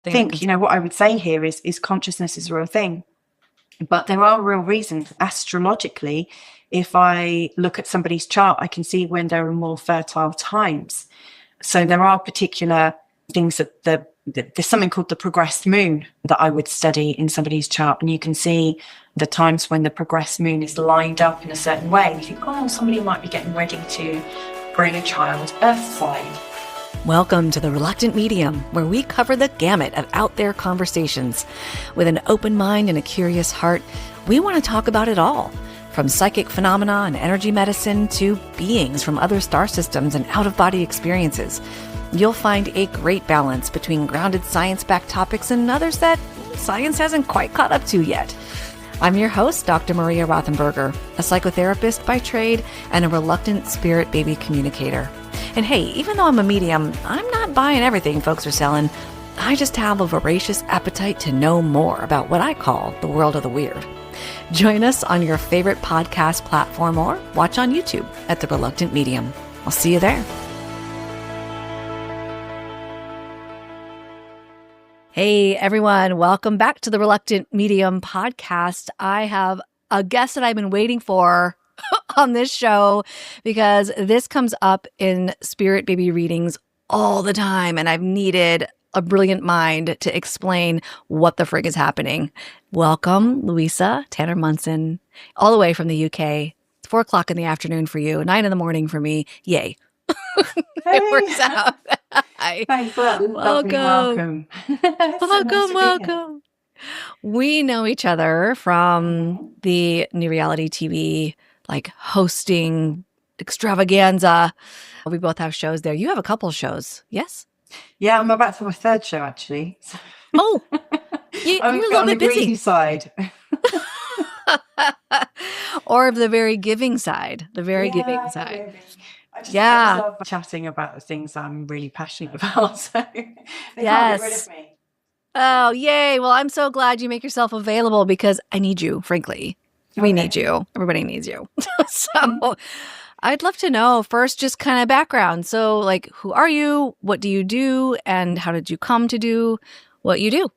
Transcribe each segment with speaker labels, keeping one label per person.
Speaker 1: I think, what I would say here is consciousness is a real thing. But there are real reasons. Astrologically, if I look at somebody's chart, I can see when there are more fertile times. So there are particular things that there's something called the progressed moon that I would study in somebody's chart. And you can see the times when the progressed moon is lined up in a certain way. You think, oh, somebody might be getting ready to bring a child earthside.
Speaker 2: Welcome to The Reluctant Medium, where we cover the gamut of out there conversations. With an open mind and a curious heart, we want to talk about it all, from psychic phenomena and energy medicine to beings from other star systems and out-of-body experiences. You'll find a great balance between grounded science-backed topics and others that science hasn't quite caught up to yet. I'm your host, Dr. Maria Rothenberger, a psychotherapist by trade and a reluctant spirit baby communicator. And hey, even though I'm a medium, I'm not buying everything folks are selling. I just have a voracious appetite to know more about what I call the world of the weird. Join us on your favorite podcast platform or watch on YouTube at The Reluctant Medium. I'll see you there. Hey everyone, welcome back to the Reluctant Medium podcast. I have a guest that I've been waiting for on this show because this comes up in spirit baby readings all the time, and I've needed a brilliant mind to explain what the frig is happening. Welcome, Louisa Tanner-Munson, all the way from the UK. It's 4 o'clock in the afternoon for you, 9 in the morning for me. Yay. It works out. Hi.
Speaker 1: Thanks for that.
Speaker 2: Welcome. Welcome. We know each other from the new reality TV, like hosting extravaganza. We both have shows there. You have a couple shows, yes?
Speaker 1: Yeah, I'm about to have a third show, actually.
Speaker 2: Oh, you're a little bit busy.
Speaker 1: Greedy side.
Speaker 2: Or the very giving side. The very giving side.
Speaker 1: I just love chatting about the things I'm really passionate about. So they can't get rid of me.
Speaker 2: Oh, yay. Well, I'm so glad you make yourself available because I need you, frankly. We need you. Everybody needs you. So I'd love to know first, just kind of background. So like, who are you? What do you do? And how did you come to do what you do?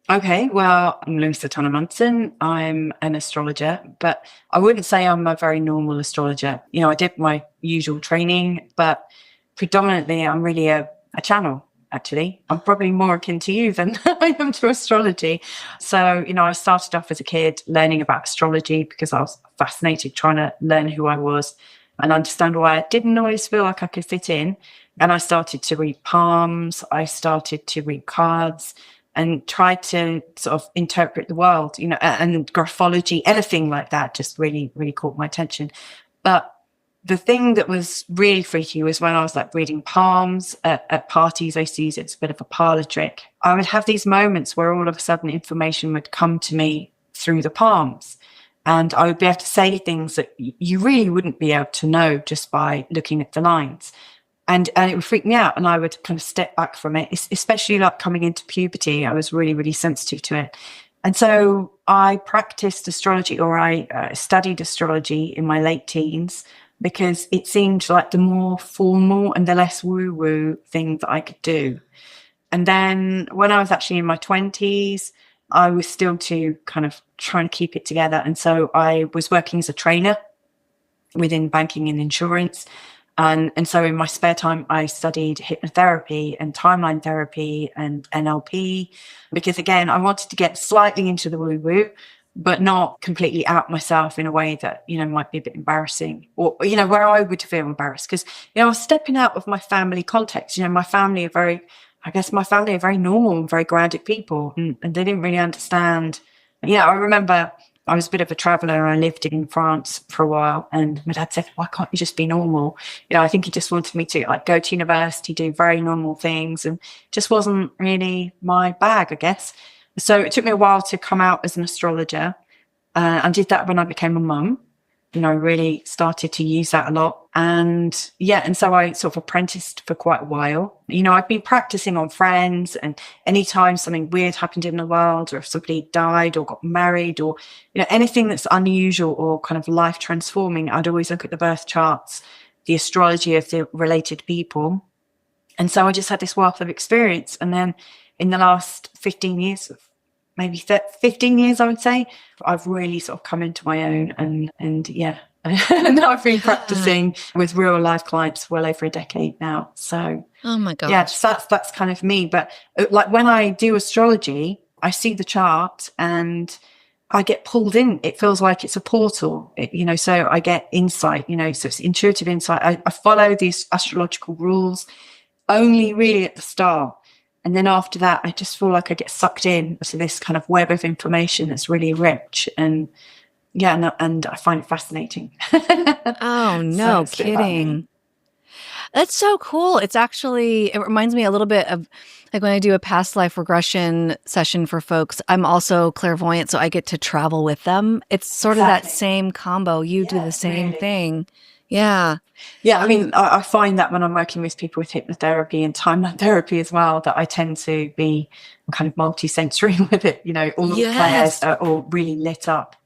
Speaker 1: Okay, well, I'm Louisa Tanner-Munson. I'm an astrologer, but I wouldn't say I'm a very normal astrologer. I did my usual training, but predominantly I'm really a channel, actually. I'm probably more akin to you than I am to astrology. So, I started off as a kid learning about astrology because I was fascinated trying to learn who I was and understand why I didn't always feel like I could fit in. And I started to read palms. I started to read cards and try to sort of interpret the world, and graphology, anything like that just really, really caught my attention. But the thing that was really freaky was when I was like reading palms at parties. I used to use it as a bit of a parlor trick. I would have these moments where all of a sudden information would come to me through the palms. And I would be able to say things that you really wouldn't be able to know just by looking at the lines. And it would freak me out, and I would kind of step back from it, especially like coming into puberty. I was really, really sensitive to it. And so I practiced astrology, or I studied astrology in my late teens because it seemed like the more formal and the less woo-woo thing that I could do. And then when I was actually in my 20s, I was still kind of trying to keep it together. And so I was working as a trainer within banking and insurance. And so in my spare time, I studied hypnotherapy and timeline therapy and NLP, because again, I wanted to get slightly into the woo-woo, but not completely out myself in a way that, might be a bit embarrassing, or, where I would feel embarrassed. Because, I was stepping out of my family context. My family are very normal and very grounded people, and they didn't really understand. I remember I was a bit of a traveller. I lived in France for a while, and my dad said, why can't you just be normal? I think he just wanted me to go to university, do very normal things, and just wasn't really my bag, I guess. So it took me a while to come out as an astrologer. I did that when I became a mum. Really started to use that a lot. And so I sort of apprenticed for quite a while. I've been practicing on friends, and anytime something weird happened in the world, or if somebody died or got married, or, anything that's unusual or kind of life transforming, I'd always look at the birth charts, the astrology of the related people. And so I just had this wealth of experience. And then in the last 15 years, maybe 15 years, I would say, I've really sort of come into my own, and yeah. And I've been practicing with real life clients well over a decade now. So,
Speaker 2: oh my gosh.
Speaker 1: yeah, so that's kind of me. But like when I do astrology, I see the chart and I get pulled in. It feels like it's a portal, so I get insight, so it's intuitive insight. I follow these astrological rules only really at the start. And then after that, I just feel like I get sucked in to this kind of web of information that's really rich. And yeah, and I find it fascinating.
Speaker 2: Oh, no kidding. That's so cool. It reminds me a little bit of like when I do a past life regression session for folks, I'm also clairvoyant, so I get to travel with them. It's sort of that same combo. You do the same thing. Yeah.
Speaker 1: Yeah, I mean, I find that when I'm working with people with hypnotherapy and timeline therapy as well, that I tend to be kind of multi-sensory with it. All the players are all really lit up.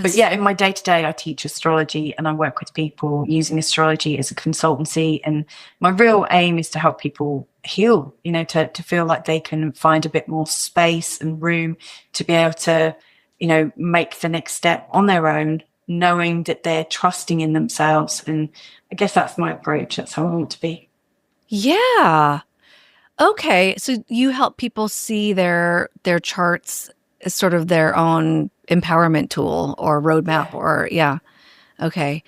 Speaker 1: But yeah, in my day-to-day, I teach astrology and I work with people using astrology as a consultancy. And my real aim is to help people heal, to feel like they can find a bit more space and room to be able to, make the next step on their own, knowing that they're trusting in themselves. And I guess that's my approach. That's how I want to be.
Speaker 2: Yeah. Okay. So you help people see their charts as sort of their own empowerment tool or roadmap Okay.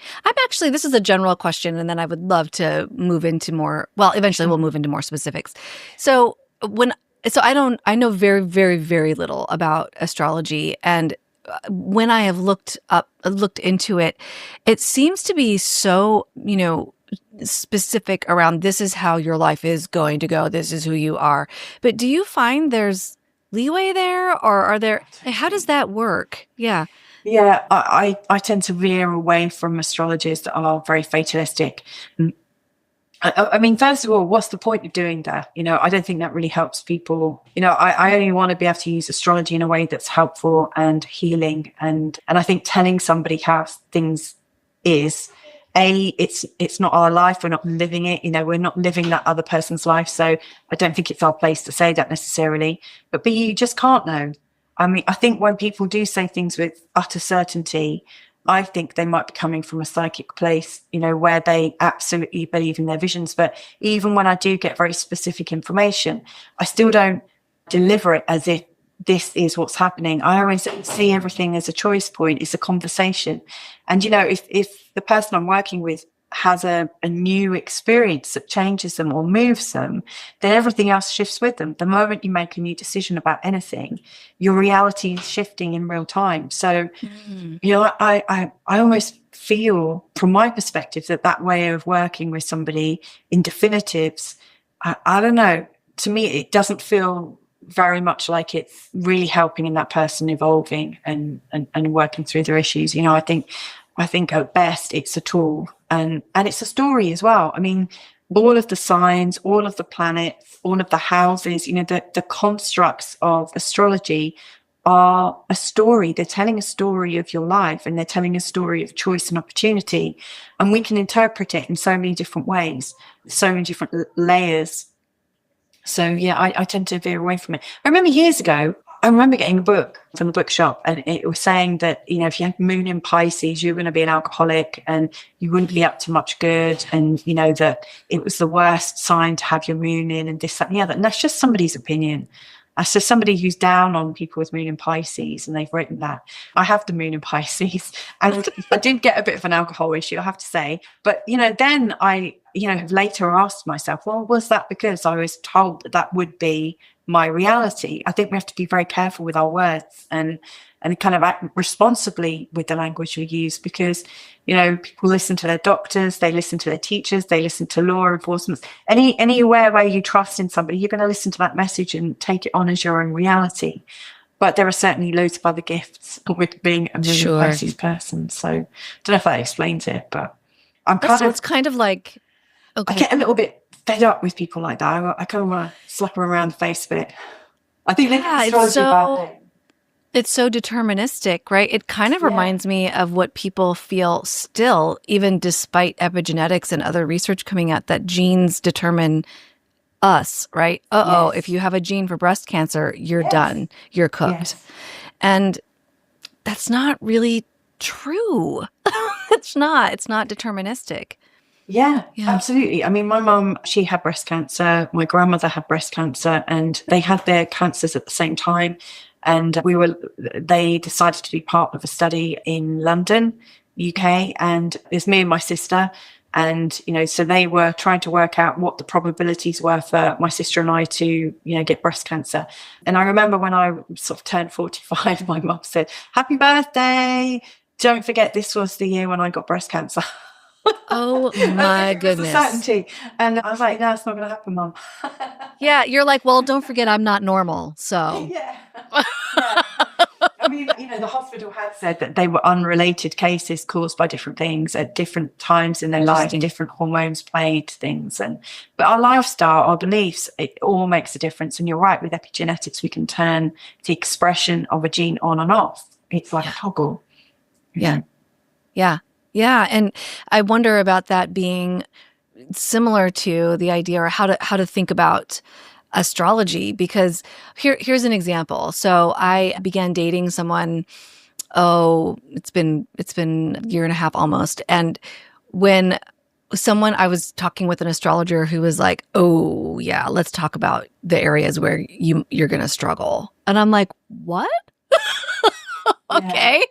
Speaker 2: This is a general question, and then I would love to move into more, eventually we'll move into more specifics. So I know very, very, very little about astrology, and when I have looked into it, it seems to be so, specific around this is how your life is going to go. This is who you are. But do you find there's leeway there, or how does that work? Yeah.
Speaker 1: Yeah, I tend to veer away from astrologers that are very fatalistic. I mean, first of all, what's the point of doing that? I don't think that really helps people. I only want to be able to use astrology in a way that's helpful and healing. And I think telling somebody how things is, it's not our life. We're not living it. We're not living that other person's life. So I don't think it's our place to say that necessarily. But B, you just can't know. I mean, I think when people do say things with utter certainty, I think they might be coming from a psychic place, where they absolutely believe in their visions. But even when I do get very specific information, I still don't deliver it as if this is what's happening. I always see everything as a choice point. It's a conversation. And, if the person I'm working with has a new experience that changes them or moves them, then everything else shifts with them. The moment you make a new decision about anything, your reality is shifting in real time. So, I almost feel, from my perspective, that way of working with somebody in definitives, I don't know, to me, it doesn't feel very much like it's really helping in that person evolving and working through their issues. I think at best it's a tool and it's a story as well. I mean, all of the signs, all of the planets, all of the houses, the constructs of astrology are a story. They're telling a story of your life, and they're telling a story of choice and opportunity. And we can interpret it in so many different ways, so many different layers. So yeah, I tend to veer away from it. I remember years ago, getting a book from the bookshop, and it was saying that, if you had moon in Pisces, you're going to be an alcoholic and you wouldn't be up to much good. And, that it was the worst sign to have your moon in and this, that, and the other. And that's just somebody's opinion. So somebody who's down on people with moon in Pisces, and they've written that. I have the moon in Pisces, and I did get a bit of an alcohol issue, I have to say. But, then I, have later asked myself, well, was that because I was told that would be my reality? I think we have to be very careful with our words and kind of act responsibly with the language we use, because, people listen to their doctors, they listen to their teachers, they listen to law enforcement. Anywhere where you trust in somebody, you're going to listen to that message and take it on as your own reality. But there are certainly loads of other gifts with being a Moon Pisces person. So I don't know if that explains it, but
Speaker 2: it's kind of like, okay.
Speaker 1: I get a little bit fed up with people like that. I kind of want to slap them around the face a bit. I think
Speaker 2: it's so deterministic, right? It kind of reminds me of what people feel still, even despite epigenetics and other research coming out, that genes determine us, right? Uh-oh, if
Speaker 1: Yes.
Speaker 2: you have a gene for breast cancer, you're
Speaker 1: Yes.
Speaker 2: done. You're cooked.
Speaker 1: Yes.
Speaker 2: And that's not really true. It's not deterministic.
Speaker 1: Yeah,
Speaker 2: Yeah.
Speaker 1: absolutely. I mean, my mum, she had breast cancer. My grandmother had breast cancer, and they had their cancers at the same time. And they decided to be part of a study in London, UK, and it's me and my sister. And, so they were trying to work out what the probabilities were for my sister and I to, get breast cancer. And I remember when I sort of turned 45, my mum said, "Happy birthday. Don't forget this was the year when I got breast cancer."
Speaker 2: Oh
Speaker 1: As
Speaker 2: my
Speaker 1: if it was a
Speaker 2: goodness.
Speaker 1: certainty. And I was like, "No, it's not going to happen, Mum."
Speaker 2: Yeah, you're like, well, don't forget I'm not normal. So
Speaker 1: Yeah. Yeah. I mean, the hospital had said that they were unrelated cases caused by different things at different times in their life.
Speaker 2: Interesting.
Speaker 1: Different hormones played things, but our lifestyle, our beliefs, it all makes a difference. And you're right, with epigenetics, we can turn the expression of a gene on and off. It's like a toggle.
Speaker 2: Yeah. Yeah. Yeah. And I wonder about that being similar to the idea, or how to think about astrology, because here's an example. So I began dating someone, it's been a year and a half almost. And when I was talking with an astrologer who was like, "Oh yeah, let's talk about the areas where you're going to struggle." And I'm like, "What?" Okay.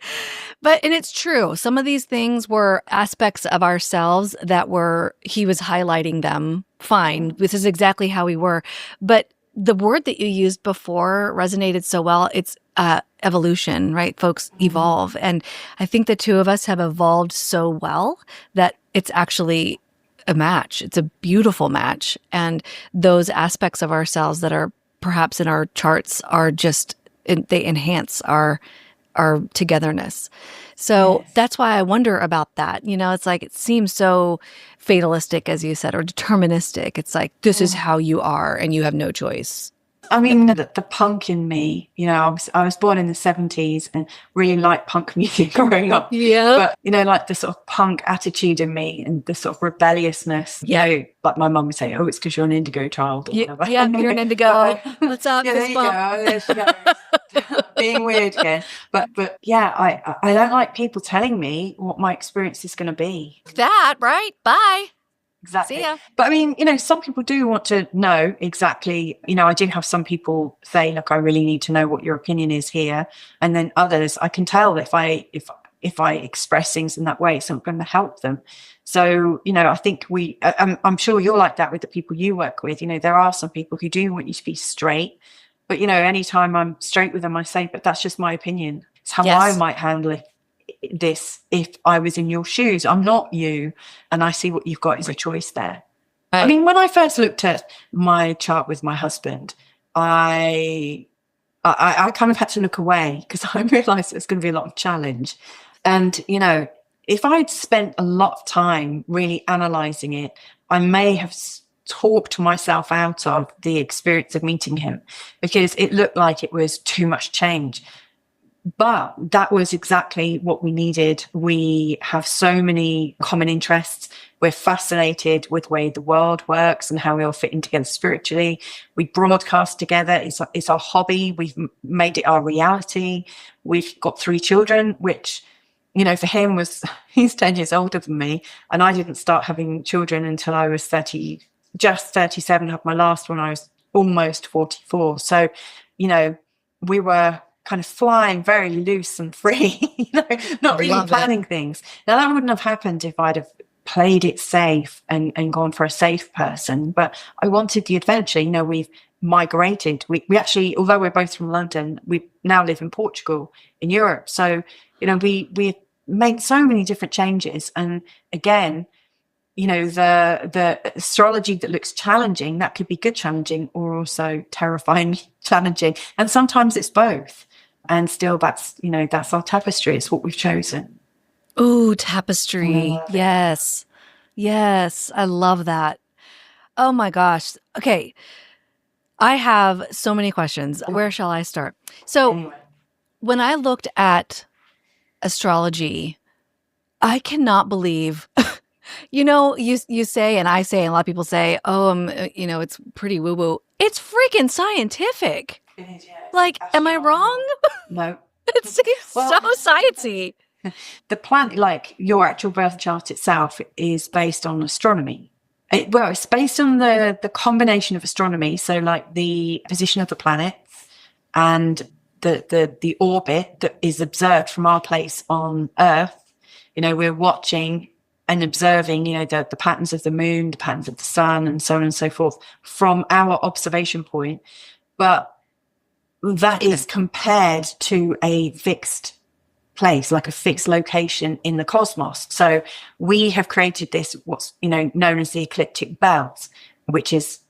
Speaker 2: And it's true. Some of these things were aspects of ourselves that he was highlighting them. Fine. This is exactly how we were. But the word that you used before resonated so well. It's evolution, right? Folks evolve. And I think the two of us have evolved so well that it's actually a match. It's a beautiful match. And those aspects of ourselves that are perhaps in our charts are they enhance our togetherness. So that's why I wonder about that. It's like, it seems so fatalistic, as you said, or deterministic. It's like, this is how you are and you have no choice.
Speaker 1: I mean, the punk in me, I was born in the 70s and really liked punk music growing up.
Speaker 2: Yeah.
Speaker 1: But, like the sort of punk attitude in me and the sort of rebelliousness, like my mum would say, "Oh, it's because you're an indigo child." Or whatever.
Speaker 2: Yeah, you're an indigo. What's up?
Speaker 1: Yeah, there you go. There she goes. Being weird again. But yeah, I don't like people telling me what my experience is going to be.
Speaker 2: That, right? Bye.
Speaker 1: Exactly.
Speaker 2: See ya.
Speaker 1: But I mean, some people do want to know exactly. I do have some people say, "Look, I really need to know what your opinion is here." And then others, I can tell if I express things in that way, it's not going to help them. So, I think I'm sure you're like that with the people you work with. There are some people who do want you to be straight. But, anytime I'm straight with them, I say, "But that's just my opinion. It's how I might handle this if I was in your shoes. I'm not you, and I see what you've got is a choice there." Right. I mean, when I first looked at my chart with my husband, I kind of had to look away because I realized there's going to be a lot of challenge. And, if I'd spent a lot of time really analyzing it, I may have talked myself out of the experience of meeting him because it looked like it was too much change. But that was exactly what we needed. We have so many common interests. We're fascinated with the way the world works and how we all fit in together spiritually. We broadcast together. It's our hobby. We've made it our reality. We've got 3 children, which, for him he's 10 years older than me. And I didn't start having children until I was 30, just 37. I had my last one. I was almost 44. So, we were kind of flying very loose and free, not really planning things. Now, that wouldn't have happened if I'd have played it safe and gone for a safe person. But I wanted the adventure. We've migrated. We actually, although we're both from London, we now live in Portugal, in Europe. So, we made so many different changes. And again, the astrology that looks challenging, that could be good challenging or also terrifying challenging. And sometimes it's both. And still, that's our tapestry. It's what we've chosen.
Speaker 2: Ooh, tapestry. Yes. Yes. I love that. Oh my gosh. Okay. I have so many questions. Where shall I start? So when I looked at astrology, I cannot believe You say, and I say, and a lot of people say, oh, it's pretty woo-woo. It's freaking scientific.
Speaker 1: It is, yeah.
Speaker 2: Like, am I wrong?
Speaker 1: No.
Speaker 2: It seems so sciencey.
Speaker 1: The planet, like your actual birth chart itself, is based on astronomy. It's based on the combination of astronomy, so like the position of the planets and the orbit that is observed from our place on Earth. We're watching and observing, the patterns of the moon, the patterns of the sun, and so on and so forth from our observation point. But that is compared to a fixed place, like a fixed location in the cosmos. So we have created this, what's, known as the ecliptic belt, which is,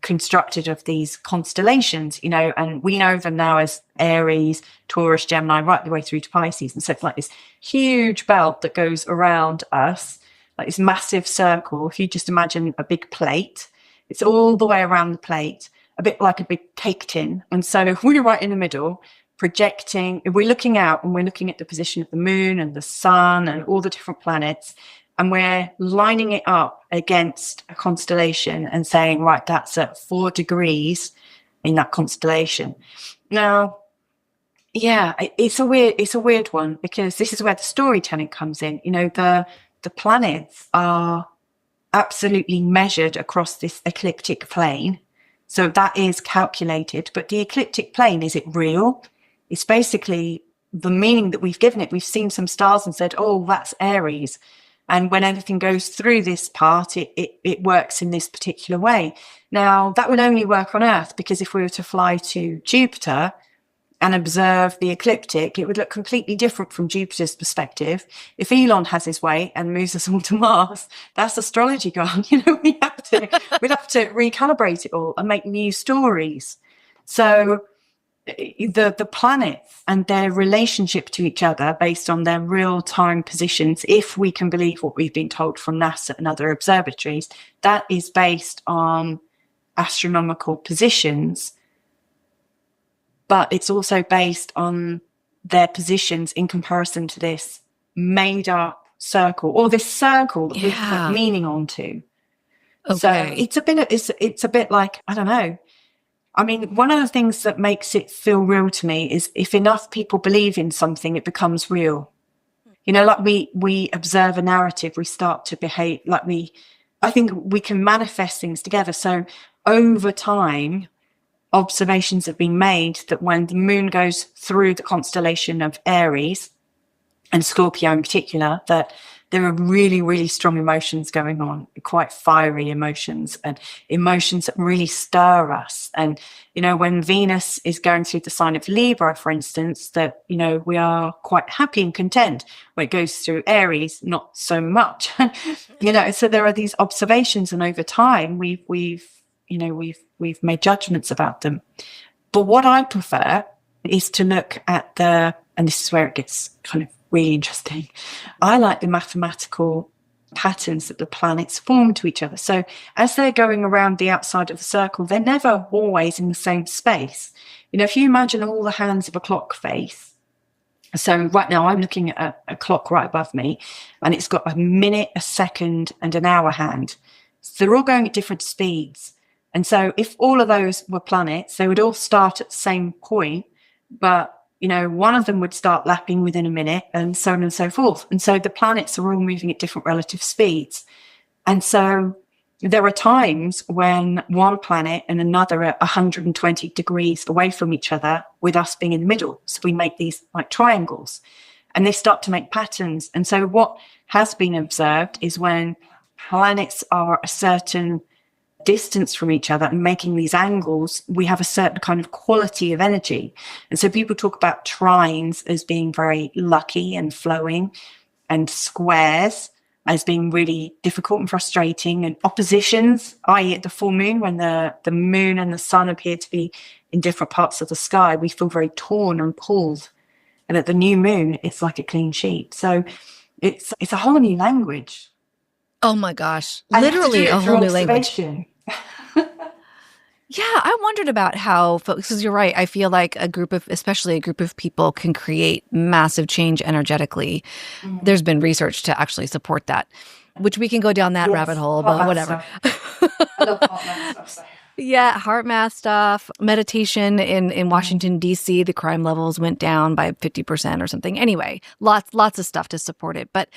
Speaker 1: constructed of these constellations, and we know them now as Aries, Taurus, Gemini, right the way through to Pisces. And so it's like this huge belt that goes around us, like this massive circle. If you just imagine a big plate, it's all the way around the plate, a bit like a big cake tin. And so we're right in the middle, projecting. If we're looking out and we're looking at the position of the moon and the sun and all the different planets, and we're lining it up against a constellation and saying, right, that's at 4 degrees in that constellation. Now, yeah, it's a weird one, because this is where the storytelling comes in. The planets are absolutely measured across this ecliptic plane. So that is calculated. But the ecliptic plane, is it real? It's basically the meaning that we've given it. We've seen some stars and said, oh, that's Aries. And when anything goes through this part, it works in this particular way. Now, that would only work on Earth, because if we were to fly to Jupiter and observe the ecliptic, it would look completely different from Jupiter's perspective. If Elon has his way and moves us all to Mars, that's astrology gone. We'd have to recalibrate it all and make new stories. So the planets and their relationship to each other based on their real-time positions, if we can believe what we've been told from NASA and other observatories, that is based on astronomical positions, but it's also based on their positions in comparison to this made-up circle, or this circle that we've put meaning onto. Okay. So it's a bit like, I don't know. I mean, one of the things that makes it feel real to me is if enough people believe in something, it becomes real. Like we observe a narrative, we start to behave like I think we can manifest things together. So over time, observations have been made that when the moon goes through the constellation of Aries, and Scorpio in particular, that there are really, really strong emotions going on, quite fiery emotions, and emotions that really stir us. And, when Venus is going through the sign of Libra, for instance, that, we are quite happy and content. When it goes through Aries, not so much. So there are these observations, and over time we've made judgments about them. But what I prefer is to look at and this is where it gets kind of really interesting. I like the mathematical patterns that the planets form to each other. So as they're going around the outside of the circle, they're never always in the same space. If you imagine all the hands of a clock face, so right now I'm looking at a clock right above me, and it's got a minute, a second, and an hour hand. So they're all going at different speeds. And so if all of those were planets, they would all start at the same point, but one of them would start lapping within a minute, and so on and so forth. And so the planets are all moving at different relative speeds. And so there are times when one planet and another are 120 degrees away from each other, with us being in the middle. So we make these like triangles, and they start to make patterns. And so what has been observed is when planets are a certain distance from each other and making these angles, we have a certain kind of quality of energy. And so people talk about trines as being very lucky and flowing, and squares as being really difficult and frustrating, and oppositions, i.e. at the full moon, when the moon and the sun appear to be in different parts of the sky, we feel very torn and pulled. And at the new moon, it's like a clean sheet. So it's a whole new language.
Speaker 2: Oh my gosh, literally a whole new language. Yeah, I wondered about how folks, because you're right, I feel like especially a group of people can create massive change energetically. Mm-hmm. There's been research to actually support that. which we can go down that rabbit hole, but whatever.
Speaker 1: I love heart math stuff. So.
Speaker 2: Yeah, heart math stuff, meditation in Washington, D.C., the crime levels went down by 50% or something. Anyway, lots of stuff to support it. But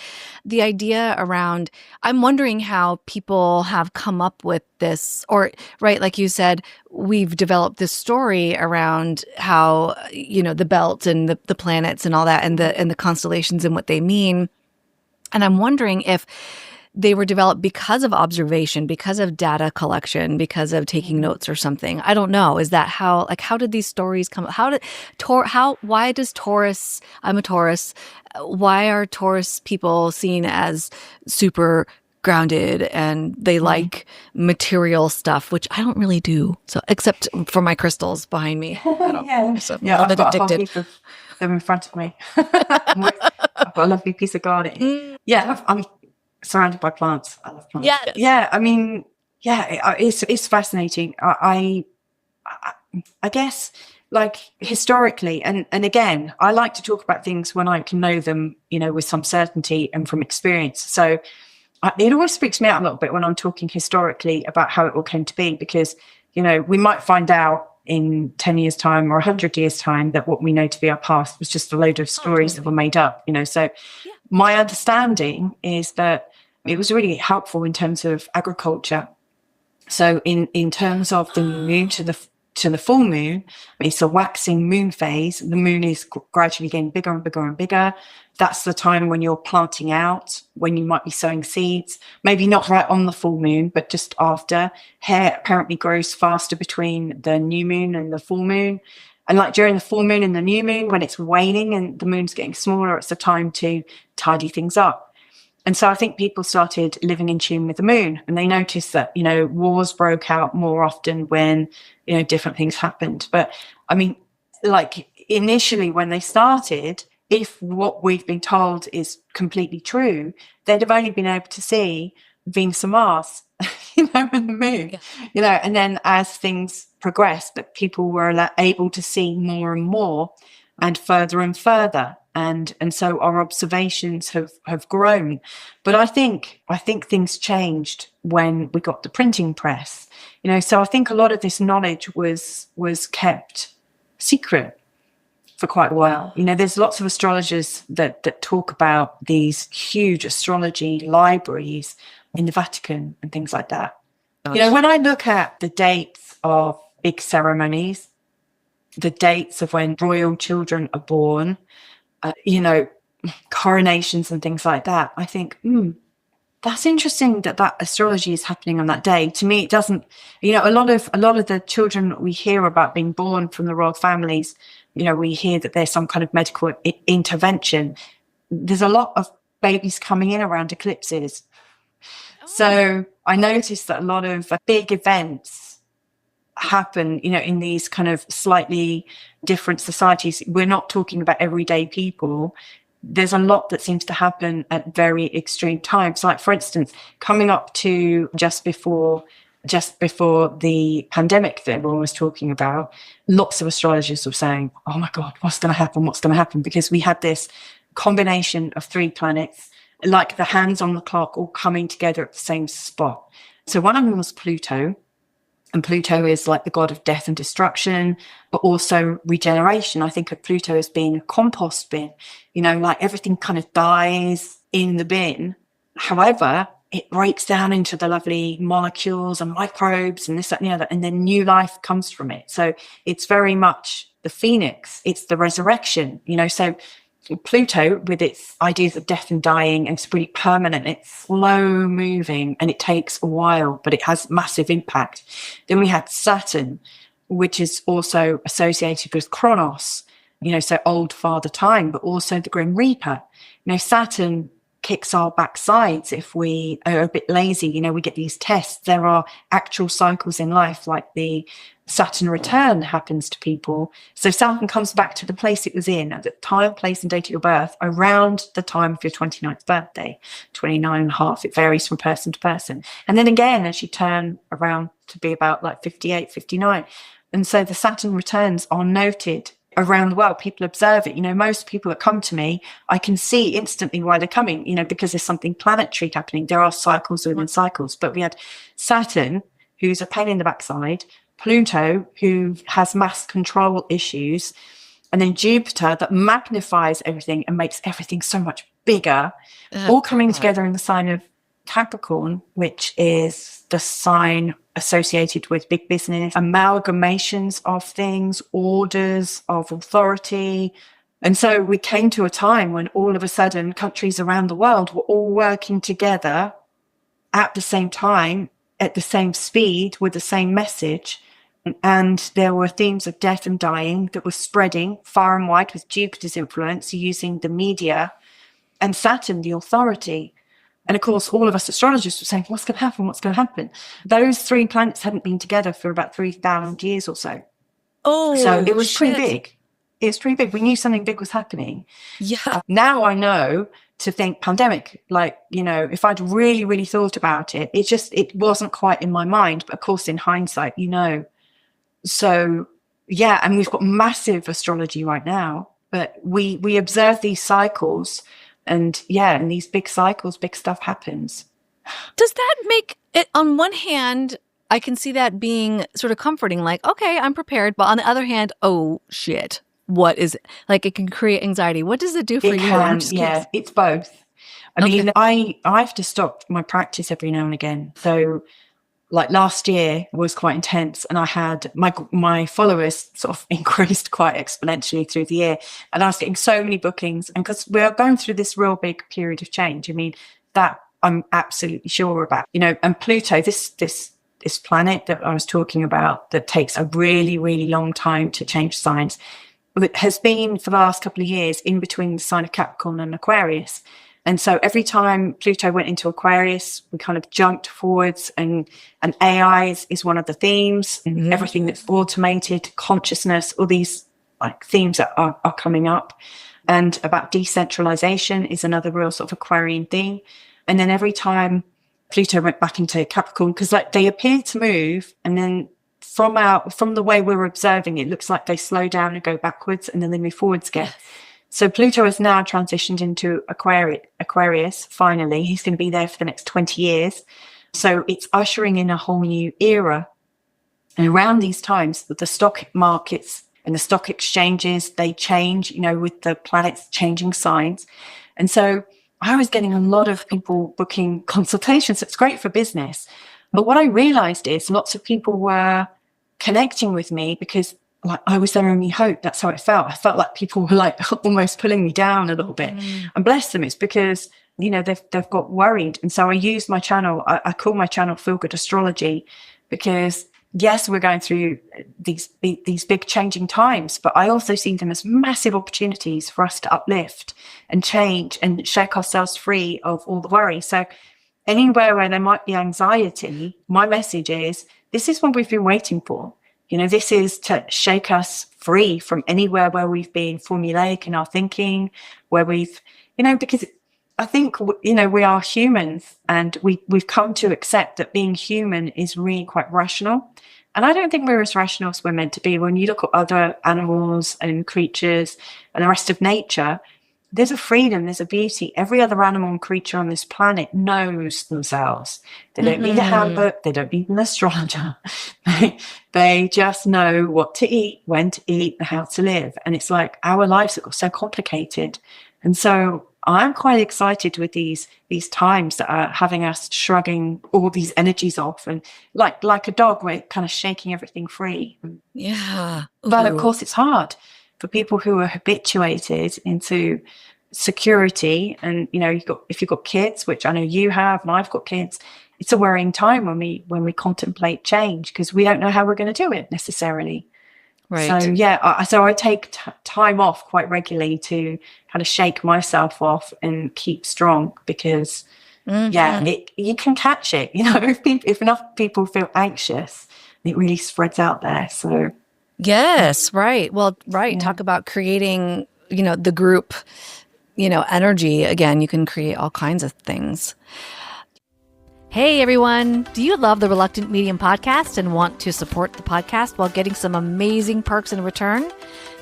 Speaker 2: the idea around, I'm wondering how people have come up with this, or, right, like you said, we've developed this story around how, the belt and the planets and all that and the constellations and what they mean. And I'm wondering if they were developed because of observation, because of data collection, because of taking notes or something. I don't know. Is that how did these stories come? Why does Taurus, I'm a Taurus, why are Taurus people seen as super grounded and they like material stuff, which I don't really do. So, except for my crystals behind me.
Speaker 1: I've got a whole heap of them in front of me. I've got a lovely piece of gardening. I'm surrounded by plants. I love plants.
Speaker 2: Yeah.
Speaker 1: I mean, it's fascinating. I guess, like, historically, and again, I like to talk about things when I can know them, with some certainty and from experience. So it always freaks me out a little bit when I'm talking historically about how it all came to be, because, we might find out in 10 years' time or 100 years' time that what we know to be our past was just a load of stories that were made up, So my understanding is that it was really helpful in terms of agriculture. So in terms of the moon to the full moon, it's a waxing moon phase. The moon is gradually getting bigger and bigger and bigger. That's the time when you're planting out, when you might be sowing seeds, maybe not right on the full moon, but just after. Hair apparently grows faster between the new moon and the full moon. And like during the full moon and the new moon, when it's waning and the moon's getting smaller, it's the time to tidy things up. And so I think people started living in tune with the moon, and they noticed that, wars broke out more often when, different things happened. But I mean, like, initially when they started, if what we've been told is completely true, they'd have only been able to see Venus and Mars, and the moon, and then as things progressed, that people were able to see more and more and further and further. And so our observations have grown. But I think things changed when we got the printing press. So I think a lot of this knowledge was kept secret for quite a while. There's lots of astrologers that talk about these huge astrology libraries in the Vatican and things like that. When I look at the dates of big ceremonies, the dates of when royal children are born, coronations and things like that, I think, that's interesting that astrology is happening on that day. To me, it doesn't, a lot of the children that we hear about being born from the royal families, we hear that there's some kind of medical intervention. There's a lot of babies coming in around eclipses. So I noticed that a lot of big events happen, in these kind of slightly different societies. We're not talking about everyday people. There's a lot that seems to happen at very extreme times. Like, for instance, coming up to just before the pandemic that everyone was talking about, lots of astrologers were saying, oh my God, what's going to happen? What's going to happen? Because we had this combination of 3 planets, like the hands on the clock, all coming together at the same spot. So one of them was Pluto. And Pluto is like the god of death and destruction, but also regeneration. I think of Pluto as being a compost bin, like everything kind of dies in the bin. However, it breaks down into the lovely molecules and microbes and this, that, and the other, and then new life comes from it. So it's very much the phoenix. It's the resurrection, so Pluto, with its ideas of death and dying, and it's pretty permanent, it's slow moving and it takes a while, but it has massive impact. Then we had Saturn, which is also associated with Chronos, so old father time, but also the Grim Reaper. Saturn kicks our backsides if we are a bit lazy. We get these tests. There are actual cycles in life, like the Saturn return happens to people. So Saturn comes back to the place it was in at the time, place, and date of your birth around the time of your 29th birthday, 29 and a half. It varies from person to person. And then again, as you turn around to be about like 58, 59. And so the Saturn returns are noted around the world. People observe it. Most people that come to me, I can see instantly why they're coming, because there's something planetary happening. There are cycles within cycles, but we had Saturn, who's a pain in the backside, Pluto, who has mass control issues, and then Jupiter that magnifies everything and makes everything so much bigger, all coming together in the sign of Capricorn, which is the sign associated with big business, amalgamations of things, orders of authority. And so we came to a time when all of a sudden countries around the world were all working together at the same time, at the same speed, with the same message. And there were themes of death and dying that were spreading far and wide with Jupiter's influence, using the media, and Saturn, the authority. And of course, all of us astrologers were saying, what's going to happen? What's going to happen? Those three planets hadn't been together for about 3,000 years or so.
Speaker 2: Oh,
Speaker 1: so it was pretty big. It was pretty big. We knew something big was happening.
Speaker 2: Yeah.
Speaker 1: Now I know to think pandemic, if I'd really, really thought about it, it wasn't quite in my mind. But of course, in hindsight, So, yeah, and we've got massive astrology right now, but we observe these cycles. And in these big cycles, big stuff happens.
Speaker 2: Does that make it, on one hand, I can see that being sort of comforting, like, okay, I'm prepared. But on the other hand, oh, shit, what is it? Like, it can create anxiety. What does it do for you?
Speaker 1: It's both. I mean, I have to stop my practice every now and again. So like last year was quite intense, and I had my followers sort of increased quite exponentially through the year, and I was getting so many bookings. And because we're going through this real big period of change, I mean, that I'm absolutely sure about, and Pluto, this planet that I was talking about that takes a really, really long time to change signs, it has been for the last couple of years in between the sign of Capricorn and Aquarius. And so every time Pluto went into Aquarius, we kind of jumped forwards, and AI is one of the themes. Mm-hmm. Everything that's automated, consciousness, all these themes that are coming up. And about decentralization is another real sort of Aquarian theme. And then every time Pluto went back into Capricorn, because they appear to move, and then from the way we're observing, it looks like they slow down and go backwards, and then they move forwards again. Yes. So Pluto has now transitioned into Aquarius, finally. He's going to be there for the next 20 years. So it's ushering in a whole new era. And around these times, the stock markets and the stock exchanges, they change, with the planets changing signs. And so I was getting a lot of people booking consultations. It's great for business. But what I realized is lots of people were connecting with me because I was their only hope. That's how it felt. I felt like people were almost pulling me down a little bit. And bless them, it's because, they've got worried. And so I use my channel. I call my channel Feel Good Astrology, because yes, we're going through these big changing times, but I also see them as massive opportunities for us to uplift and change and shake ourselves free of all the worry. So anywhere where there might be anxiety, my message is, this is what we've been waiting for. This is to shake us free from anywhere where we've been formulaic in our thinking, where we've, because I think, we are humans, and we've come to accept that being human is really quite rational. And I don't think we're as rational as we're meant to be. When you look at other animals and creatures and the rest of nature, there's a freedom, there's a beauty. Every other animal and creature on this planet knows themselves. They don't need a handbook. They don't need an astrologer. They just know what to eat, when to eat, and how to live. And it's like our lives are so complicated. And so I'm quite excited with these times that are having us shrugging all these energies off, and like a dog, we're kind of shaking everything free.
Speaker 2: Yeah.
Speaker 1: But of course, it's hard for people who are habituated into security. And if you've got kids, which I know you have, and I've got kids, it's a worrying time when we contemplate change, because we don't know how we're going to do it necessarily.
Speaker 2: Right.
Speaker 1: So I take time off quite regularly to kind of shake myself off and keep strong, because you can catch it. If enough people feel anxious, it really spreads out there. So
Speaker 2: yes, right. Well, right. Yeah. Talk about creating, the group, energy. Again, you can create all kinds of things. Hey, everyone. Do you love the Reluctant Medium podcast and want to support the podcast while getting some amazing perks in return?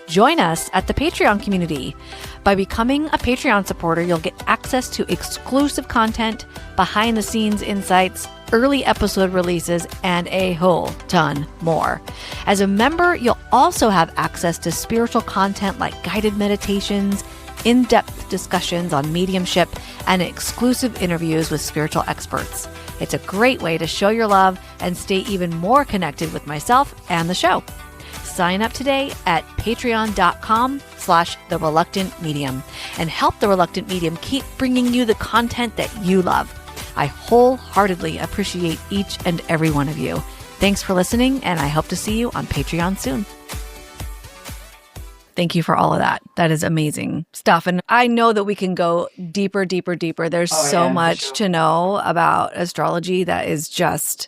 Speaker 2: join us at the Patreon community. By becoming a Patreon supporter, you'll get access to exclusive content, behind the scenes insights, early episode releases, and a whole ton more. As a member, you'll also have access to spiritual content like guided meditations, in-depth discussions on mediumship, and exclusive interviews with spiritual experts. It's a great way to show your love and stay even more connected with myself and the show. Sign up today at patreon.com/The Reluctant Medium and help The Reluctant Medium keep bringing you the content that you love. I wholeheartedly appreciate each and every one of you. Thanks for listening, and I hope to see you on Patreon soon. Thank you for all of that. That is amazing stuff. And I know that we can go deeper, deeper, deeper. There's so much to know about astrology that is just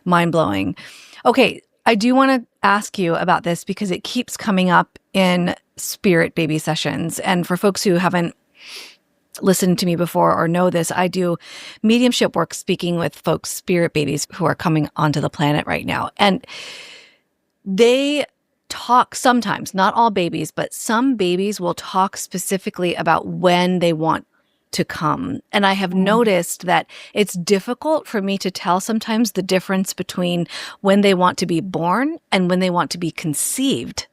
Speaker 2: mind-blowing. Okay, I do want to ask you about this because it keeps coming up in spirit baby sessions. And for folks who haven't listened to me before or know this, I do mediumship work speaking with folks, spirit babies who are coming onto the planet right now. And they talk sometimes, not all babies, but some babies will talk specifically about when they want to come. And I have noticed that it's difficult for me to tell sometimes the difference between when they want to be born and when they want to be conceived.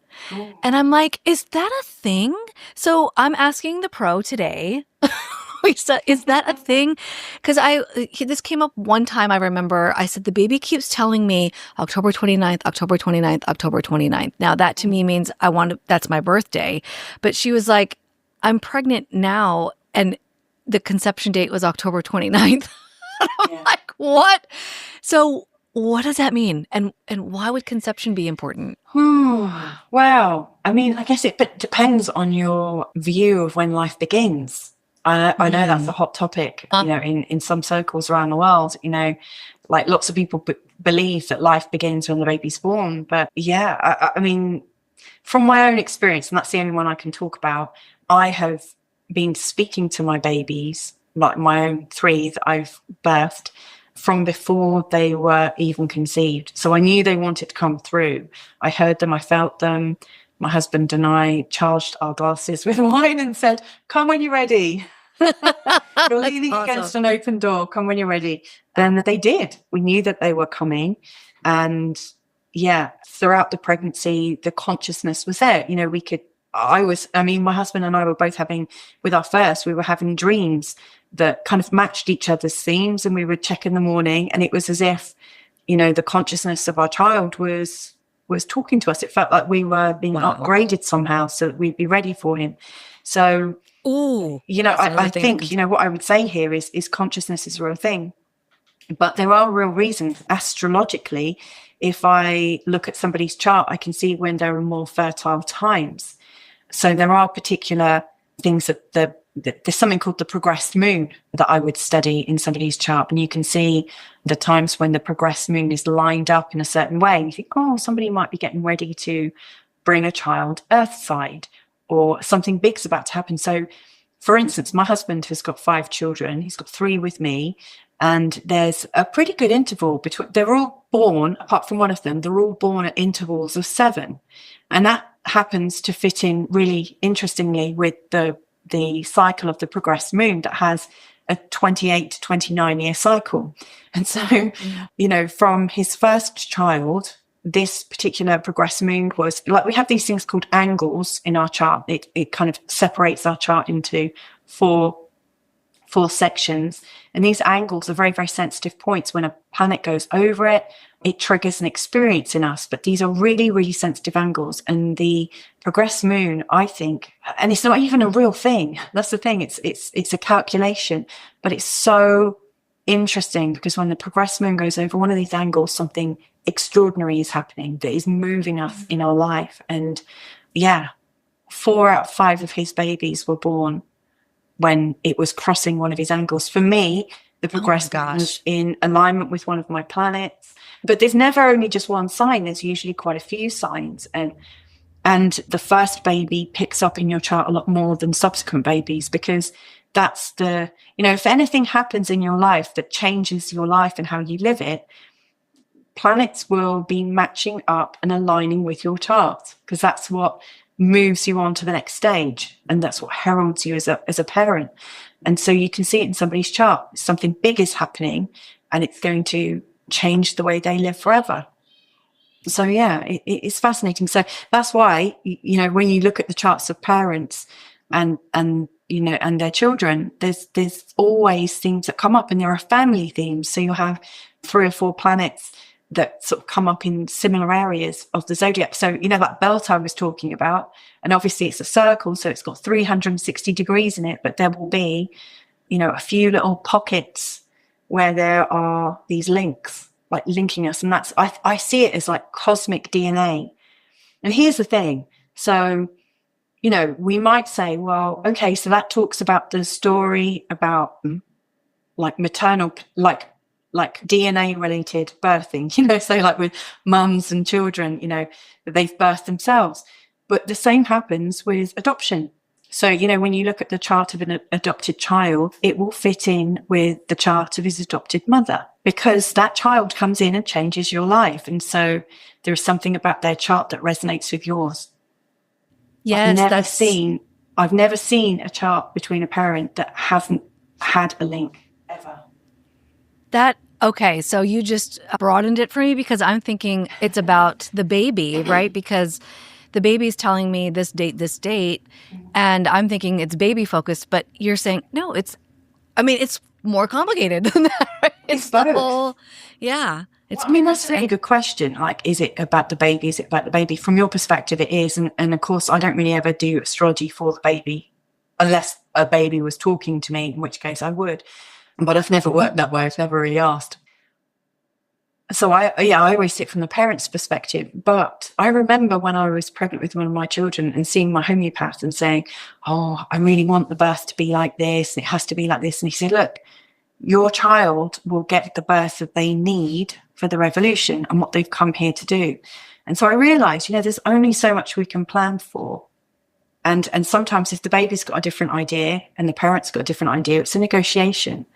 Speaker 2: And I'm like, is that a thing? So I'm asking the pro today, Luisa, is that a thing? Because this came up one time. I remember I said, the baby keeps telling me October 29th, October 29th, October 29th. Now that to me means that's my birthday. But she was like, I'm pregnant now. And the conception date was October 29th. I'm like, what? So what does that mean? And why would conception be important?
Speaker 1: Wow. I mean, I guess it depends on your view of when life begins. I know that's a hot topic, in some circles around the world, like lots of people believe that life begins when the baby's born. But yeah, I mean, from my own experience, and that's the only one I can talk about, I have been speaking to my babies, like my own 3 that I've birthed, from before they were even conceived. So I knew they wanted to come through. I heard them, I felt them. My husband and I charged our glasses with wine and said, come when you're ready. You're leaning against an open door, come when you're ready. Then they did. We knew that they were coming. And yeah, throughout the pregnancy, the consciousness was there. My husband and I were both with our first, we were having dreams that kind of matched each other's themes, and we would check in the morning, and it was as if, the consciousness of our child was talking to us. It felt like we were being upgraded somehow so that we'd be ready for him. So, I think, what I would say here is consciousness is a real thing, but there are real reasons. Astrologically, if I look at somebody's chart, I can see when there are more fertile times. So there are particular things that there's something called the progressed moon that I would study in somebody's chart. And you can see the times when the progressed moon is lined up in a certain way. And you think, somebody might be getting ready to bring a child earthside, or something big's about to happen. So, for instance, my husband has got 5 children. He's got 3 with me. And there's a pretty good interval between, they're all born, apart from one of them, they're all born at intervals of 7. And that happens to fit in really interestingly with the cycle of the progressed moon that has a 28 to 29 year cycle. And so, from his first child, this particular progressed moon was like, we have these things called angles in our chart. It kind of separates our chart into four sections. And these angles are very, very sensitive points. When a planet goes over it, it triggers an experience in us. But these are really, really sensitive angles. And the progressed moon, I think, and it's not even a real thing. That's the thing. It's a calculation, but it's so interesting because when the progressed moon goes over one of these angles, something extraordinary is happening that is moving us in our life. And 4 out of 5 of his babies were born when it was crossing one of his angles. For me, the progressed was in alignment with one of my planets. But there's never only just one sign. There's usually quite a few signs. And the first baby picks up in your chart a lot more than subsequent babies, because that's if anything happens in your life that changes your life and how you live it, planets will be matching up and aligning with your chart, because that's what moves you on to the next stage. And that's what heralds you as a parent. And so you can see it in somebody's chart. Something big is happening and it's going to change the way they live forever. So yeah, it's fascinating. So that's why, when you look at the charts of parents and their children, there's always things that come up, and there are family themes. So you'll have 3 or 4 planets that sort of come up in similar areas of the zodiac. So, that belt I was talking about, and obviously it's a circle, so it's got 360 degrees in it, but there will be, a few little pockets where there are these links, like linking us. And that's, I see it as like cosmic DNA. And here's the thing. So, we might say, well, okay, so that talks about the story about like maternal, like DNA related birthing, so like with mums and children, that they've birthed themselves. But the same happens with adoption. So, when you look at the chart of an adopted child, it will fit in with the chart of his adopted mother, because that child comes in and changes your life. And so there is something about their chart that resonates with yours.
Speaker 2: Yes,
Speaker 1: I've never seen a chart between a parent that hasn't had a link ever.
Speaker 2: Okay, so you just broadened it for me, because I'm thinking it's about the baby, right? Because the baby's telling me this date, and I'm thinking it's baby focused, but you're saying, no, it's more complicated than that, right?
Speaker 1: It's both.
Speaker 2: That's
Speaker 1: a really good question. Like, is it about the baby? Is it about the baby? From your perspective, it is. And of course, I don't really ever do astrology for the baby, unless a baby was talking to me, in which case I would. But I've never worked that way. I've never really asked. So I always sit from the parent's perspective. But I remember when I was pregnant with one of my children and seeing my homeopath and saying, oh, I really want the birth to be like this. It has to be like this. And he said, look, your child will get the birth that they need for the revolution and what they've come here to do. And so I realized, there's only so much we can plan for. And sometimes if the baby's got a different idea and the parent's got a different idea, it's a negotiation.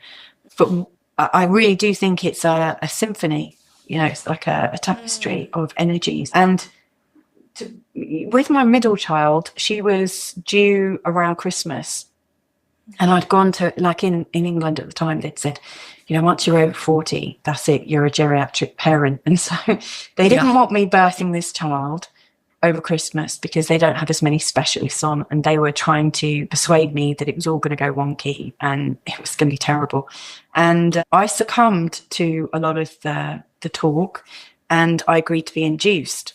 Speaker 1: But I really do think it's a symphony. It's like a tapestry of energies. And with my middle child, she was due around Christmas. And I'd gone to, like in England at the time, they'd said, once you're over 40, that's it, you're a geriatric parent. And so they didn't want me birthing this child over Christmas because they don't have as many specialists on, and they were trying to persuade me that it was all going to go wonky and it was going to be terrible. And I succumbed to a lot of the talk, and I agreed to be induced.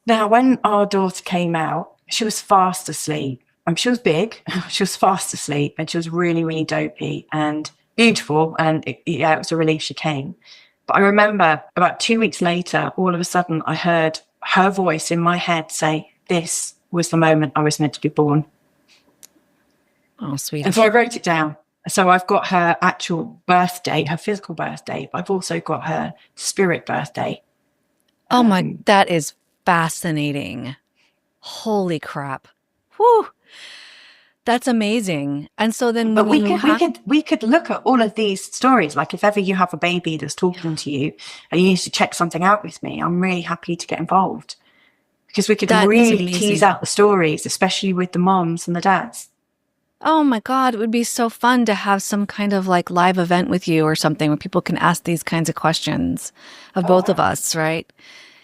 Speaker 1: Now, when our daughter came out, she was fast asleep. She was big, she was fast asleep, and she was really, really dopey and beautiful. And it was a relief she came. But I remember about 2 weeks later, all of a sudden I heard her voice in my head say, this was the moment I was meant to be born.
Speaker 2: Oh, sweet.
Speaker 1: And so I wrote it down. So I've got her actual birthday, her physical birthday, but I've also got her spirit birthday.
Speaker 2: Oh that is fascinating. Holy crap. Whew. That's amazing. And so then
Speaker 1: we could look at all of these stories. Like if ever you have a baby that's talking to you and you need to check something out with me, I'm really happy to get involved, because we could really tease out the stories, especially with the moms and the dads.
Speaker 2: Oh my God, it would be so fun to have some kind of like live event with you or something where people can ask these kinds of questions of both of us, right?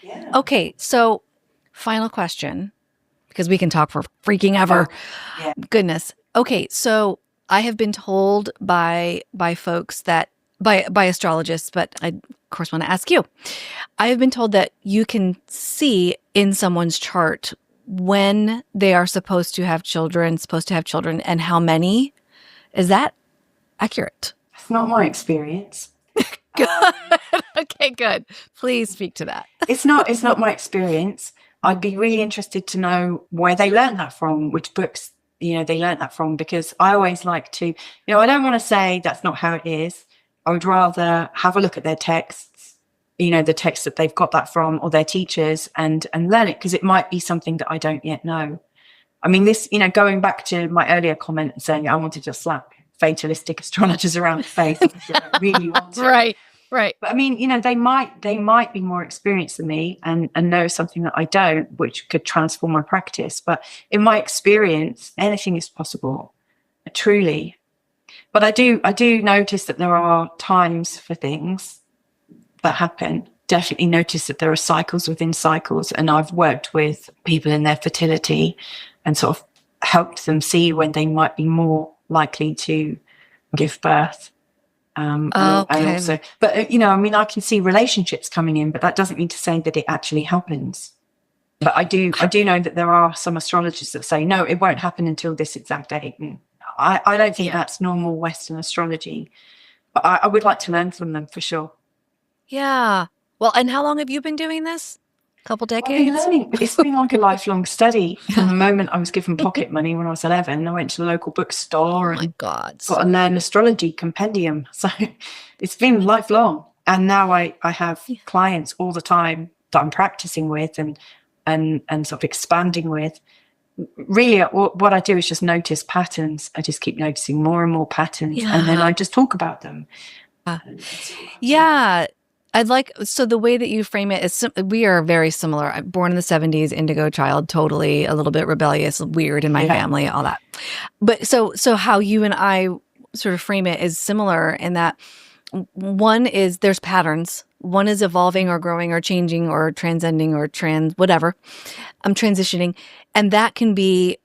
Speaker 1: Yeah.
Speaker 2: Okay, so final question, because we can talk for freaking ever.
Speaker 1: Yeah.
Speaker 2: Goodness. Okay, so I have been told by folks that, by astrologists, but I, of course, want to ask you. I have been told that you can see in someone's chart when they are supposed to have children, and how many. Is that accurate?
Speaker 1: It's not my experience.
Speaker 2: Good. Okay, good. Please speak to that.
Speaker 1: It's not my experience. I'd be really interested to know where they learned that from, which books, they learned that from, because I always like to, I don't want to say that's not how it is. I would rather have a look at their texts, the texts that they've got that from, or their teachers, and learn it, because it might be something that I don't yet know. I mean, this, going back to my earlier comment and saying I wanted to slap fatalistic astrologers around the face. I really want to.
Speaker 2: Right. Right.
Speaker 1: But I mean, they might be more experienced than me and know something that I don't, which could transform my practice. But in my experience, anything is possible, truly. But I do notice that there are times for things that happen. Definitely notice that there are cycles within cycles. And I've worked with people in their fertility and sort of helped them see when they might be more likely to give birth. And also, but I mean, I can see relationships coming in, but that doesn't mean to say that it actually happens. But I do know that there are some astrologers that say, no, it won't happen until this exact date. And I don't think that's normal Western astrology, but I would like to learn from them for sure.
Speaker 2: Yeah. Well, and how long have you been doing this? A couple decades?
Speaker 1: I've been learning. It's been like a lifelong study. From the moment I was given pocket money when I was 11, I went to the local bookstore and got a learn astrology compendium. So it's been lifelong. And now I have clients all the time that I'm practicing with and sort of expanding with. Really, what I do is just notice patterns. I just keep noticing more and more patterns, and then I just talk about them.
Speaker 2: Yeah. So the way that you frame it is, we are very similar. I'm born in the 70s, indigo child, totally a little bit rebellious, weird in my family, all that. But so how you and I sort of frame it is similar in that one is there's patterns. One is evolving or growing or changing or transcending or whatever. I'm transitioning. And that can be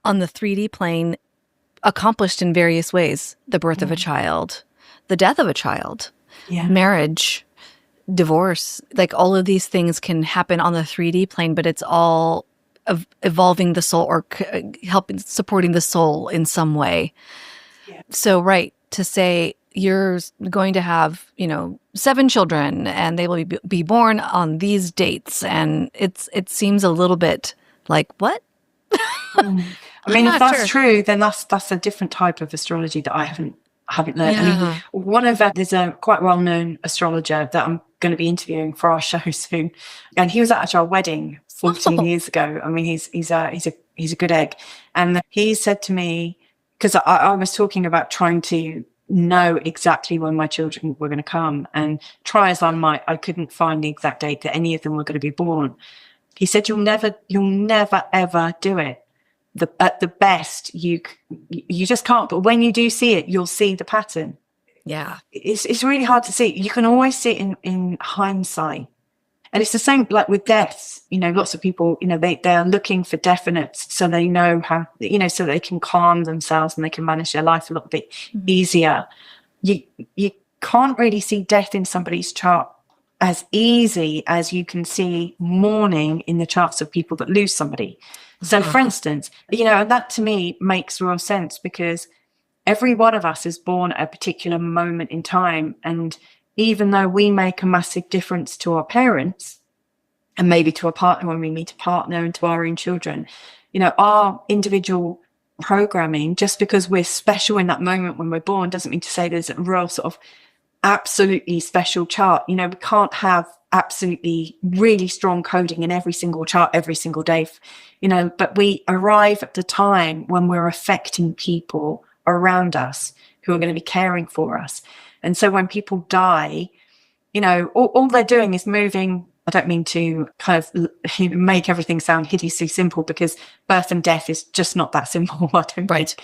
Speaker 2: on the 3D plane accomplished in various ways. The birth of a child, the death of a child, marriage, divorce, like all of these things can happen on the 3D plane, but it's all evolving the soul or helping supporting the soul in some way. Yeah. So, right, to say you're going to have, 7 children and they will be born on these dates. And it seems a little bit like, what?
Speaker 1: I mean, if that's true, then that's a different type of astrology that I haven't learned. I mean, there's a quite well-known astrologer that I'm going to be interviewing for our show soon, and he was at our wedding 14 years ago. I mean, he's a good egg, and he said to me, because I was talking about trying to know exactly when my children were going to come, and try as I might, I couldn't find the exact date that any of them were going to be born. He said, "You'll never ever do it. At the best, you just can't. But when you do see it, you'll see the pattern."
Speaker 2: Yeah,
Speaker 1: it's really hard to see. You can always see it in hindsight, and it's the same like with deaths. Lots of people, they are looking for definites, so they know how, so they can calm themselves and they can manage their life a little bit easier. You can't really see death in somebody's chart as easy as you can see mourning in the charts of people that lose somebody. So, for instance, and that to me makes real sense, because every one of us is born at a particular moment in time. And even though we make a massive difference to our parents and maybe to a partner when we meet a partner and to our own children, our individual programming, just because we're special in that moment when we're born, doesn't mean to say there's a real sort of absolutely special chart. We can't have absolutely really strong coding in every single chart every single day, but we arrive at the time when we're affecting people around us who are going to be caring for us. And so when people die, all they're doing is moving. I don't mean to kind of make everything sound hideously simple, because birth and death is just not that simple. I don't think.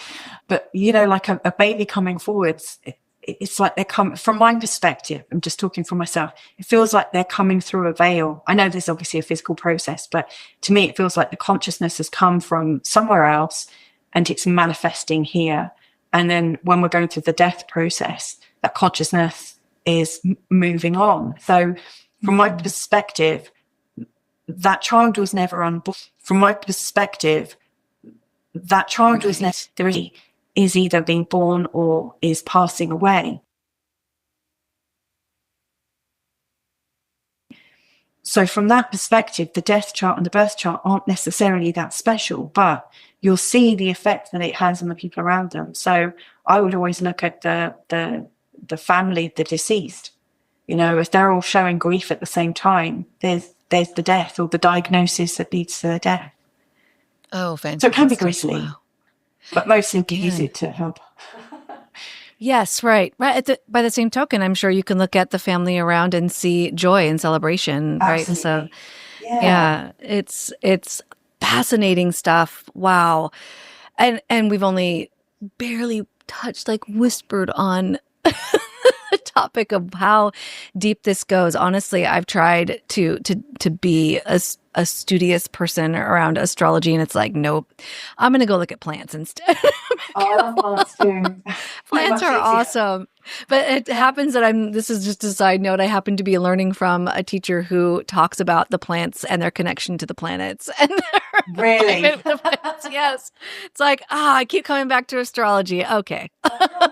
Speaker 1: But, like a baby coming forwards, it's like they're coming, from my perspective, I'm just talking for myself, it feels like they're coming through a veil. I know there's obviously a physical process, but to me, it feels like the consciousness has come from somewhere else and it's manifesting here. And then when we're going through the death process, that consciousness is moving on. So from my perspective, that child was never unborn. From my perspective, that child was never, is either being born or is passing away. So from that perspective, the death chart and the birth chart aren't necessarily that special, but you'll see the effect that it has on the people around them. So I would always look at the family of the deceased. If they're all showing grief at the same time, there's the death or the diagnosis that leads to the death.
Speaker 2: Oh, fantastic.
Speaker 1: So it can be grisly.
Speaker 2: Wow.
Speaker 1: But mostly use it to help.
Speaker 2: Yes, right. By the same token, I'm sure you can look at the family around and see joy and celebration, right? And so,
Speaker 1: Absolutely. Yeah.
Speaker 2: yeah, it's fascinating stuff. Wow. And we've only barely touched, like whispered on the topic of how deep this goes. Honestly, I've tried to be a studious person around astrology, and it's like, nope, I'm gonna go look at plants instead.
Speaker 1: I love plants too.
Speaker 2: Plants
Speaker 1: Much
Speaker 2: are
Speaker 1: easier.
Speaker 2: awesome. But it happens that this is just a side note, I happen to be learning from a teacher who talks about the plants and their connection to the planets. And their
Speaker 1: Really?
Speaker 2: alignment with the planets. Yes. It's like, I keep coming back to astrology. Okay.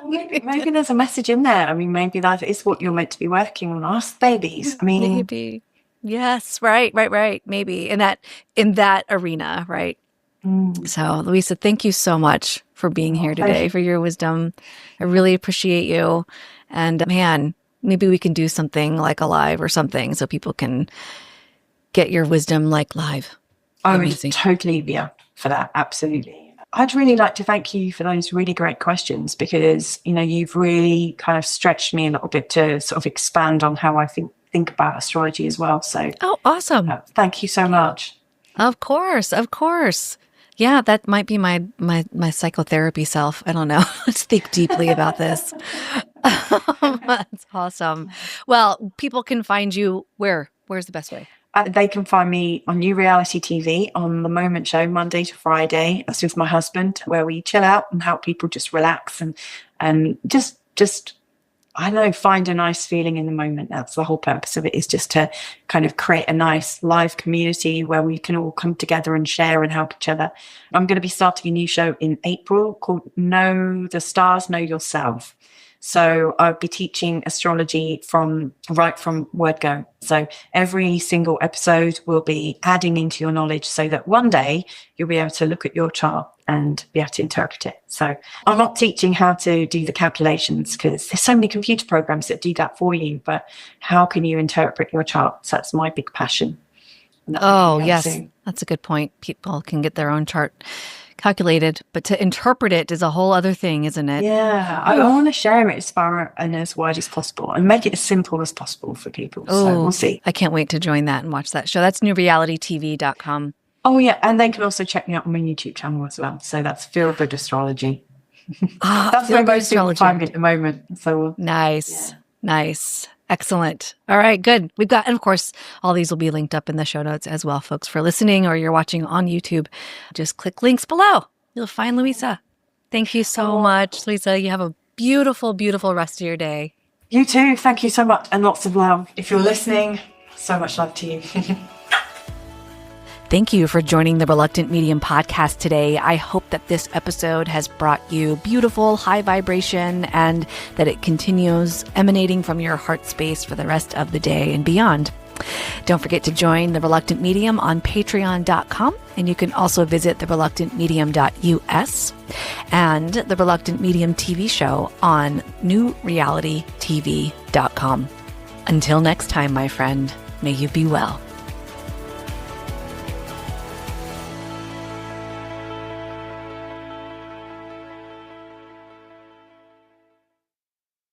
Speaker 1: Maybe there's a message in there. I mean, maybe that is what you're meant to be working on, us babies. I mean,
Speaker 2: Maybe. Yes, right. Maybe in that arena, right? So, Louisa, thank you so much for being here today, for your wisdom. I really appreciate you. And man, maybe we can do something like a live or something so people can get your wisdom like live.
Speaker 1: I
Speaker 2: Amazing.
Speaker 1: would totally be up for that. Absolutely. I'd really like to thank you for those really great questions, because, you've really kind of stretched me a little bit to sort of expand on how I think about astrology as well. So,
Speaker 2: oh, awesome.
Speaker 1: Thank you so much.
Speaker 2: Of course. Yeah, that might be my psychotherapy self. I don't know. Let's think deeply about this. That's awesome. Well, people can find you where? Where's the best way?
Speaker 1: They can find me on New Reality TV on The Moment Show, Monday to Friday. That's with my husband, where we chill out and help people just relax and just I don't know, find a nice feeling in the moment. That's the whole purpose of it, is just to kind of create a nice live community where we can all come together and share and help each other. I'm going to be starting a new show in April called Know the Stars, Know Yourself. So I'll be teaching astrology from word go. So every single episode will be adding into your knowledge so that one day you'll be able to look at your chart and be able to interpret it. So I'm not teaching how to do the calculations, because there's so many computer programs that do that for you, but how can you interpret your charts? That's my big passion.
Speaker 2: Oh, yes. That's a good point. People can get their own chart calculated, but to interpret it is a whole other thing, isn't it?
Speaker 1: Yeah, I want to share it as far and as wide as possible and make it as simple as possible for people. So we'll see.
Speaker 2: I can't wait to join that and watch that show. That's newrealitytv.com.
Speaker 1: Oh, yeah. And they can also check me out on my YouTube channel as well. So that's Feel Good Astrology. That's where most people find me at the moment. So
Speaker 2: nice. Excellent. All right, good. We've got, and of course, all these will be linked up in the show notes as well, folks. For listening or you're watching on YouTube, just click links below. You'll find Luisa. Thank you so much, Luisa. You have a beautiful, beautiful rest of your day.
Speaker 1: You too. Thank you so much, and lots of love. If you're listening, so much love to you.
Speaker 2: Thank you for joining the Reluctant Medium podcast today. I hope that this episode has brought you beautiful, high vibration, and that it continues emanating from your heart space for the rest of the day and beyond. Don't forget to join the Reluctant Medium on patreon.com, and you can also visit thereluctantmedium.us and the Reluctant Medium TV show on newrealitytv.com. Until next time, my friend, may you be well.